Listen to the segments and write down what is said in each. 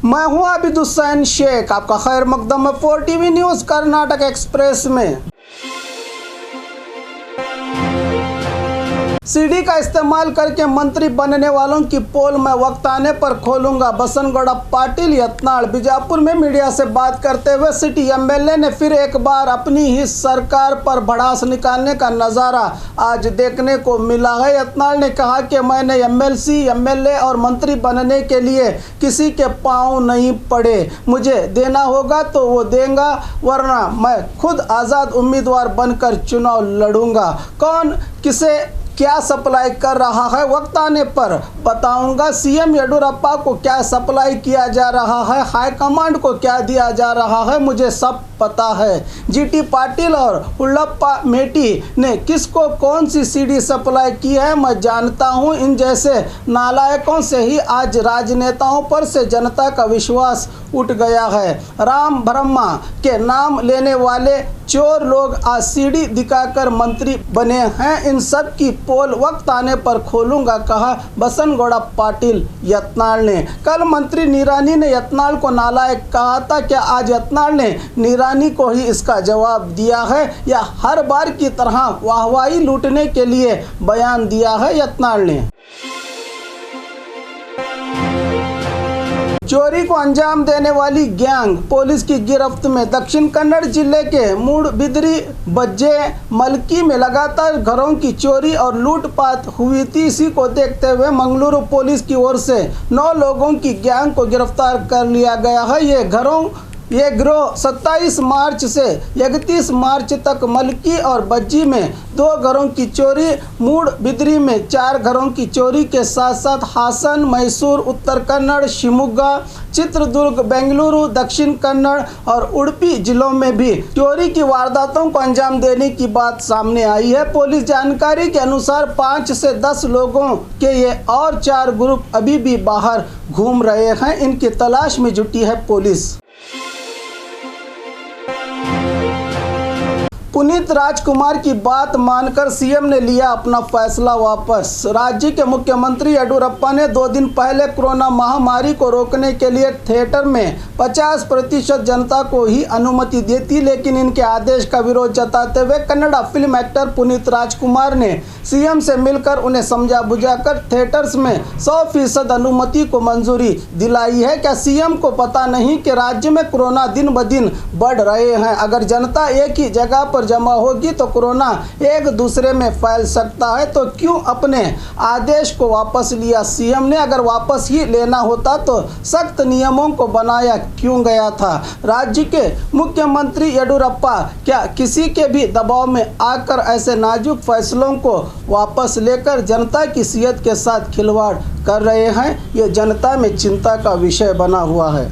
मैं हूं आबिद हुसैन शेख, आपका खैर मकदम है 4 टीवी न्यूज़ कर्नाटक एक्सप्रेस में। सीडी का इस्तेमाल करके मंत्री बनने वालों की पोल मैं वक्त आने पर खोलूंगा, बसनगौड़ा पाटिल यत्नाल। बीजापुर में मीडिया से बात करते हुए सिटी एमएलए ने फिर एक बार अपनी ही सरकार पर भड़ास निकालने का नज़ारा आज देखने को मिला है। यत्नाल ने कहा कि मैंने एमएलसी, एमएलए और मंत्री बनने के लिए किसी के पांव नहीं पड़े, मुझे देना होगा तो वो देंगे, वरना मैं खुद आज़ाद उम्मीदवार बनकर चुनाव लड़ूंगा। कौन किसे क्या सप्लाई कर रहा है वक्त आने पर बताऊंगा। सीएम येडियुरप्पा को क्या सप्लाई किया जा रहा है, हाईकमांड को क्या दिया जा रहा है, मुझे सब पता है। जीटी पाटिल और उल्लप्पा मेटी ने किसको कौन सी सीडी सप्लाई की है मैं जानता हूं। इन जैसे नालायकों से ही आज राजनेताओं पर से जनता का विश्वास उठ गया है। राम ब्रह्मा के नाम लेने वाले चोर लोग आज सीडी दिखाकर मंत्री बने हैं। इन सब की पोल वक्त आने पर खोलूंगा, कहा बसनगौड़ा पाटिल यत्नाल ने। कल मंत्री निरानी ने यत्नाल को नालायक कहा था। क्या आज यत्नाल ने निरानी को ही इसका जवाब दिया है या हर बार की तरह वाहवाही लूटने के लिए बयान दिया है यत्नाल ने? चोरी को अंजाम देने वाली गैंग पुलिस की गिरफ्त में। दक्षिण कन्नड़ जिले के मूडबिद्री बज्जे मलकी में लगातार घरों की चोरी और लूटपाट हुई थी। इसी को देखते हुए मंगलुरु पुलिस की ओर से 9 लोगों की गैंग को गिरफ्तार कर लिया गया है। ये गिरोह 27 मार्च से 31 मार्च तक मलकी और बज्जी में 2 घरों की चोरी, मूडबिद्री में 4 घरों की चोरी के साथ साथ हासन, मैसूर, उत्तर कन्नड़, शिवमोगा, चित्रदुर्ग, बेंगलुरु, दक्षिण कन्नड़ और उडुपी जिलों में भी चोरी की वारदातों को अंजाम देने की बात सामने आई है। पुलिस जानकारी के अनुसार 5 से 10 लोगों के ये और 4 ग्रुप अभी भी बाहर घूम रहे हैं। इनकी तलाश में जुटी है पुलिस। पुनीत राजकुमार की बात मानकर सीएम ने लिया अपना फैसला वापस। राज्य के मुख्यमंत्री येडियुरप्पा ने 2 दिन पहले कोरोना महामारी को रोकने के लिए थिएटर में 50% जनता को ही अनुमति दी थी, लेकिन इनके आदेश का विरोध जताते हुए कन्नड़ा फिल्म एक्टर पुनीत राजकुमार ने सीएम से मिलकर उन्हें समझा बुझाकर थिएटर्स में 100% अनुमति को मंजूरी दिलाई है। क्या सीएम को पता नहीं कि राज्य में कोरोना दिन ब दिन बढ़ रहे हैं? अगर जनता एक ही जगह पर जमा होगी तो कोरोना एक दूसरे में फैल सकता है, तो क्यों अपने आदेश को वापस लिया सीएम ने? अगर वापस ही लेना होता तो सख्त नियमों को बनाया क्यों गया था? राज्य के मुख्यमंत्री येडियुरप्पा क्या किसी के भी दबाव में आकर ऐसे नाजुक फैसलों को वापस लेकर जनता की सेहत के साथ खिलवाड़ कर रहे हैं? ये जनता में चिंता का विषय बना हुआ है।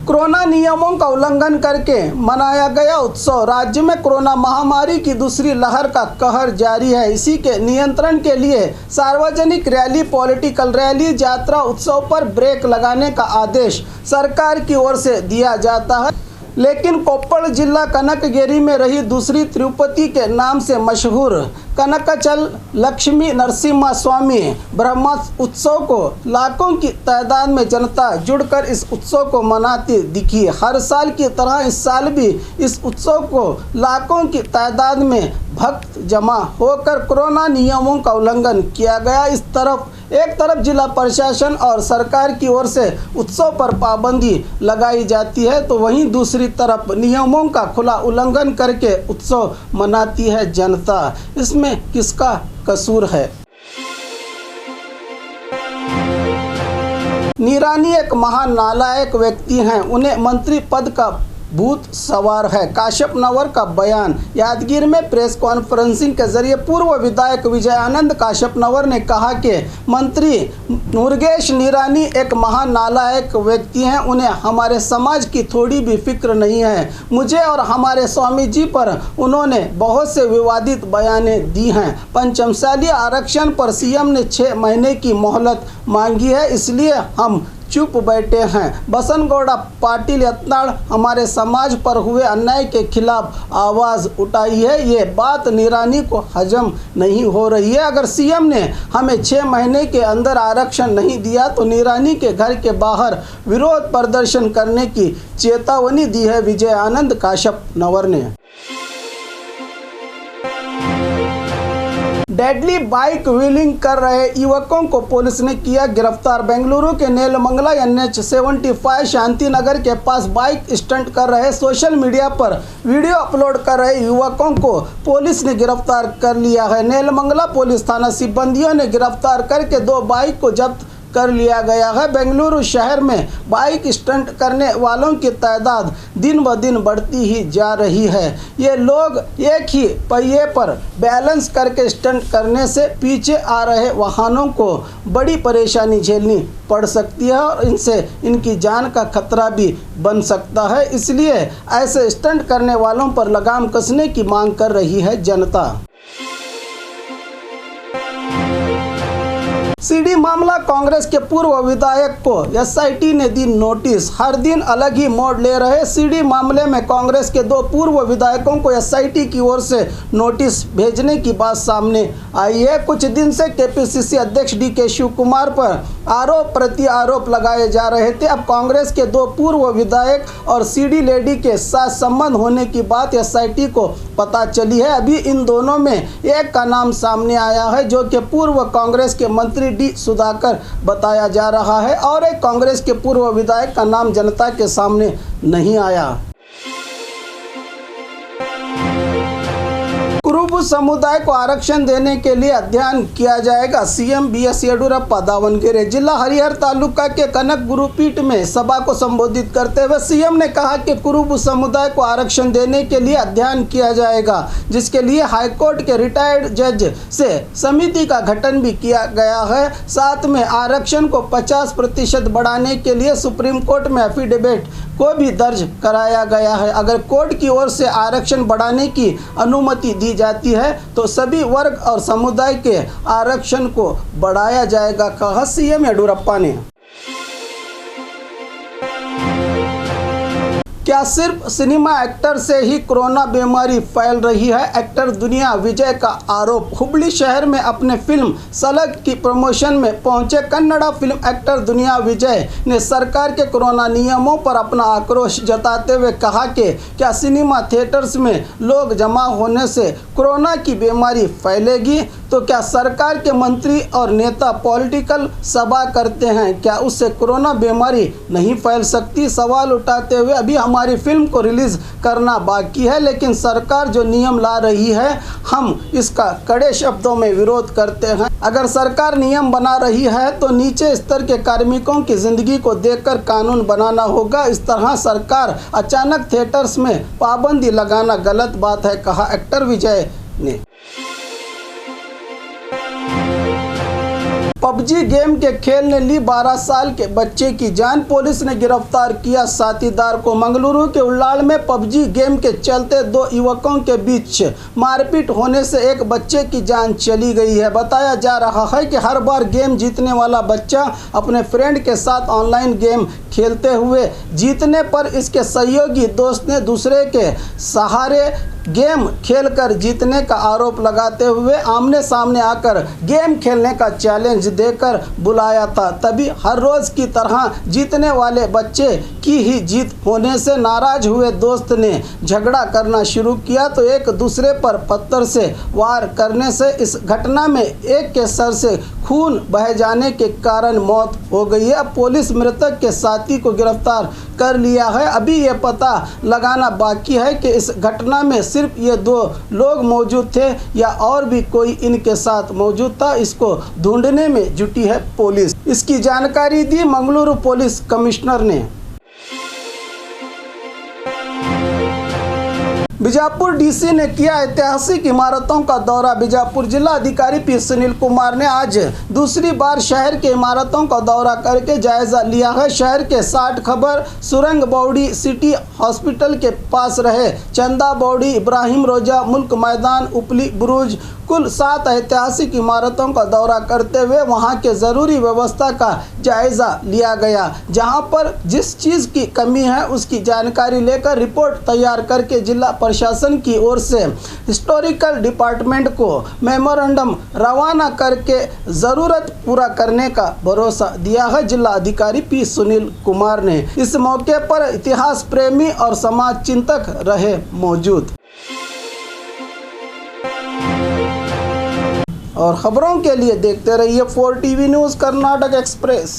कोरोना नियमों का उल्लंघन करके मनाया गया उत्सव। राज्य में कोरोना महामारी की दूसरी लहर का कहर जारी है। इसी के नियंत्रण के लिए सार्वजनिक रैली, पॉलिटिकल रैली, यात्रा, उत्सव पर ब्रेक लगाने का आदेश सरकार की ओर से दिया जाता है, लेकिन कोप्पड़ जिला कनकगिरी में रही दूसरी तिरुपति के नाम से मशहूर कनकचल लक्ष्मी नरसिम्हा स्वामी ब्रह्मोत्सव उत्सव को लाखों की तादाद में जनता जुड़कर इस उत्सव को मनाती दिखी। हर साल की तरह इस साल भी इस उत्सव को लाखों की तादाद में भक्त जमा होकर कोरोना नियमों का उल्लंघन किया गया। एक तरफ जिला प्रशासन और सरकार की ओर से उत्सव पर पाबंदी लगाई जाती है, तो वहीं दूसरी तरफ नियमों का खुला उल्लंघन करके उत्सव मनाती है जनता। इसमें किसका कसूर है? निरानी एक महान नालायक व्यक्ति हैं, उन्हें मंत्री पद का भूत सवार है। काश्यप नवर का बयान। यादगीर में प्रेस कॉन्फ्रेंसिंग के जरिए पूर्व विधायक विजय आनंद काश्यप नवर ने कहा कि मंत्री मुरुगेश निरानी एक महान नालायक व्यक्ति हैं, उन्हें हमारे समाज की थोड़ी भी फिक्र नहीं है। मुझे और हमारे स्वामी जी पर उन्होंने बहुत से विवादित बयानें दी हैं। पंचमसाली आरक्षण पर सीएम ने 6 महीने की मोहलत मांगी है, इसलिए हम चुप बैठे हैं। बसनगौड़ा पाटिल यत्नाल हमारे समाज पर हुए अन्याय के खिलाफ आवाज़ उठाई है। ये बात निरानी को हजम नहीं हो रही है। अगर सीएम ने हमें 6 महीने के अंदर आरक्षण नहीं दिया तो निरानी के घर के बाहर विरोध प्रदर्शन करने की चेतावनी दी है। विजय आनंद काश्यप नवर ने। डेडली बाइक व्हीलिंग कर रहे युवकों को पुलिस ने किया गिरफ्तार। बेंगलुरु के नेलमंगला NH75 शांति नगर के पास बाइक स्टंट कर रहे सोशल मीडिया पर वीडियो अपलोड कर रहे युवकों को पुलिस ने गिरफ्तार कर लिया है। नेलमंगला पुलिस थाना सिब्बंदियों ने गिरफ्तार करके 2 बाइक को जब्त कर लिया गया है। बेंगलुरु शहर में बाइक स्टंट करने वालों की तादाद दिन ब दिन बढ़ती ही जा रही है। ये लोग एक ही पहिए पर बैलेंस करके स्टंट करने से पीछे आ रहे वाहनों को बड़ी परेशानी झेलनी पड़ सकती है और इनसे इनकी जान का खतरा भी बन सकता है। इसलिए ऐसे स्टंट करने वालों पर लगाम कसने की मांग कर रही है जनता। सीडी मामला कांग्रेस के पूर्व विधायक को एसआईटी ने दी नोटिस। हर दिन अलग ही मोड़ ले रहे सीडी मामले में कांग्रेस के 2 पूर्व विधायकों को एसआईटी की ओर से नोटिस भेजने की बात सामने आई है। कुछ दिन से केपीसीसी अध्यक्ष DK शिवकुमार पर आरोप प्रति आरोप लगाए जा रहे थे। अब कांग्रेस के 2 पूर्व विधायक और सीडी लेडी के साथ संबंध होने की बात एसआईटी को पता चली है। अभी इन दोनों में एक का नाम सामने आया है जो कि पूर्व कांग्रेस के मंत्री D सुधाकर बताया जा रहा है और एक कांग्रेस के पूर्व विधायक का नाम जनता के सामने नहीं आया। कुरुबु समुदाय को आरक्षण देने के लिए अध्ययन किया जाएगा। CM BS Yediyurappa Davanagere. जिला हरिहर तालुका के कनक गुरुपीठ में सभा को संबोधित करते हुए सीएम ने कहा कि कुरुबु समुदाय को आरक्षण देने के लिए अध्ययन किया जाएगा, जिसके लिए हाईकोर्ट के रिटायर्ड जज से समिति का गठन भी किया गया है। साथ में आरक्षण को 50% बढ़ाने के लिए सुप्रीम कोर्ट में एफिडेविट को भी दर्ज कराया गया है। अगर कोर्ट की ओर से आरक्षण बढ़ाने की अनुमति दी जाती है तो सभी वर्ग और समुदाय के आरक्षण को बढ़ाया जाएगा, कहा सीएम येडियुरप्पा ने। क्या सिर्फ सिनेमा एक्टर से ही कोरोना बीमारी फैल रही है? एक्टर दुनिया विजय का आरोप। हुबली शहर में अपने फिल्म सलग की प्रमोशन में पहुंचे कन्नड़ा फिल्म एक्टर दुनिया विजय ने सरकार के कोरोना नियमों पर अपना आक्रोश जताते हुए कहा कि क्या सिनेमा थिएटर्स में लोग जमा होने से कोरोना की बीमारी फैलेगी? तो क्या सरकार के मंत्री और नेता पॉलिटिकल सभा करते हैं, क्या उससे कोरोना बीमारी नहीं फैल सकती? सवाल उठाते हुए अभी हमारी फिल्म को रिलीज करना बाकी है, लेकिन सरकार जो नियम ला रही है हम इसका कड़े शब्दों में विरोध करते हैं। अगर सरकार नियम बना रही है तो नीचे स्तर के कार्मिकों की जिंदगी को देखकर कानून बनाना होगा। इस तरह सरकार अचानक थिएटर्स में पाबंदी लगाना गलत बात है, कहा एक्टर विजय ने। पबजी गेम के खेल ने ली 12 साल के बच्चे की जान। पुलिस ने गिरफ्तार किया साथीदार को। मंगलुरु के उल्लाल में पबजी गेम के चलते 2 युवकों के बीच मारपीट होने से एक बच्चे की जान चली गई है। बताया जा रहा है कि हर बार गेम जीतने वाला बच्चा अपने फ्रेंड के साथ ऑनलाइन गेम खेलते हुए जीतने पर इसके सहयोगी दोस्त ने दूसरे के सहारे गेम खेलकर जीतने का आरोप लगाते हुए आमने सामने आकर गेम खेलने का चैलेंज देकर बुलाया था। तभी हर रोज़ की तरह जीतने वाले बच्चे की ही जीत होने से नाराज हुए दोस्त ने झगड़ा करना शुरू किया तो एक दूसरे पर पत्थर से वार करने से इस घटना में एक के सर से खून बह जाने के कारण मौत हो गई है। अब पुलिस मृतक के साथी को गिरफ्तार कर लिया है। अभी ये पता लगाना बाकी है कि इस घटना में सिर्फ ये 2 लोग मौजूद थे या और भी कोई इनके साथ मौजूद था। इसको ढूंढने में जुटी है पुलिस। इसकी जानकारी दी मंगलुरु पुलिस कमिश्नर ने। बीजापुर डीसी ने किया ऐतिहासिक इमारतों का दौरा। बीजापुर जिला अधिकारी पी सुनील कुमार ने आज दूसरी बार शहर के इमारतों का दौरा करके जायजा लिया है। शहर के 60 खबर सुरंग बौड़ी सिटी हॉस्पिटल के पास रहे चंदा बौड़ी इब्राहिम रोजा मुल्क मैदान उपली बुरुज कुल 7 ऐतिहासिक इमारतों का दौरा करते हुए वहां के ज़रूरी व्यवस्था का जायज़ा लिया गया। जहां पर जिस चीज़ की कमी है उसकी जानकारी लेकर रिपोर्ट तैयार करके जिला प्रशासन की ओर से हिस्टोरिकल डिपार्टमेंट को मेमोरेंडम रवाना करके ज़रूरत पूरा करने का भरोसा दिया है जिला अधिकारी पी सुनील कुमार ने। इस मौके पर इतिहास प्रेमी और समाज चिंतक रहे मौजूद। और खबरों के लिए देखते रहिए 4 TV न्यूज़ कर्नाटक एक्सप्रेस।